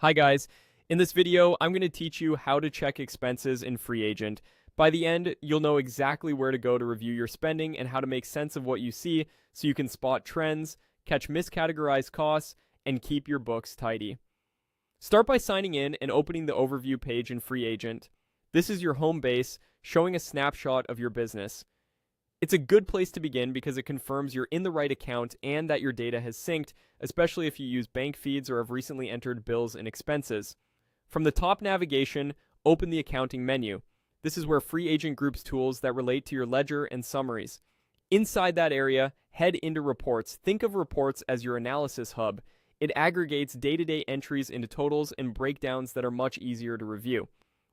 Hi guys, in this video I'm going to teach you how to check expenses in FreeAgent. By the end, you'll know exactly where to go to review your spending and how to make sense of what you see so you can spot trends, catch miscategorized costs, and keep your books tidy. Start by signing in and opening the overview page in FreeAgent. This is your home base, showing a snapshot of your business. It's a good place to begin because it confirms you're in the right account and that your data has synced, especially if you use bank feeds or have recently entered bills and expenses. From the top navigation, open the accounting menu. This is where FreeAgent groups tools that relate to your ledger and summaries. Inside that area, head into reports. Think of reports as your analysis hub. It aggregates day-to-day entries into totals and breakdowns that are much easier to review.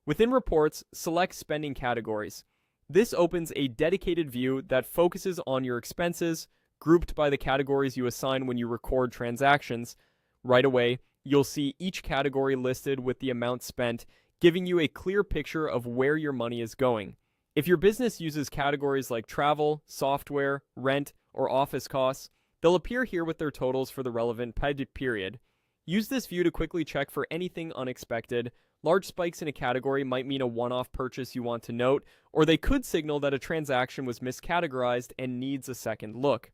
Within reports, select spending categories. This opens a dedicated view that focuses on your expenses, grouped by the categories you assign when you record transactions. Right away, you'll see each category listed with the amount spent, giving you a clear picture of where your money is going. If your business uses categories like travel, software, rent, or office costs, they'll appear here with their totals for the relevant period. Use this view to quickly check for anything unexpected. Large spikes in a category might mean a one-off purchase you want to note, or they could signal that a transaction was miscategorized and needs a second look.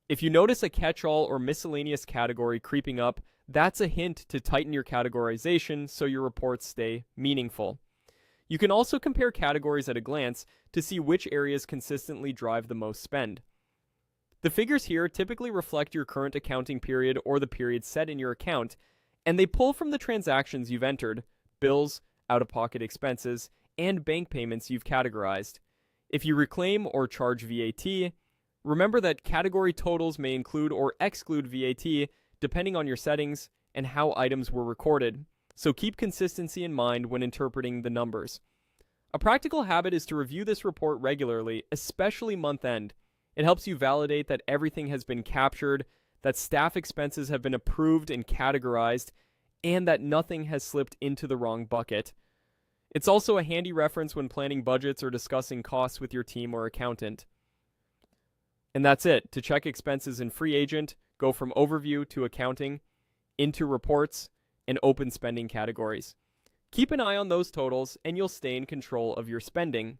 If you notice a catch-all or miscellaneous category creeping up, that's a hint to tighten your categorization so your reports stay meaningful. You can also compare categories at a glance to see which areas consistently drive the most spend. The figures here typically reflect your current accounting period or the period set in your account, and they pull from the transactions you've entered, bills, out-of-pocket expenses, and bank payments you've categorized. If you reclaim or charge VAT, remember that category totals may include or exclude VAT depending on your settings and how items were recorded, so keep consistency in mind when interpreting the numbers. A practical habit is to review this report regularly, especially month-end. It helps you validate that everything has been captured, that staff expenses have been approved and categorized, and that nothing has slipped into the wrong bucket. It's also a handy reference when planning budgets or discussing costs with your team or accountant. And that's it. To check expenses in FreeAgent, go from Overview to Accounting, into Reports, and Open Spending categories. Keep an eye on those totals, and you'll stay in control of your spending.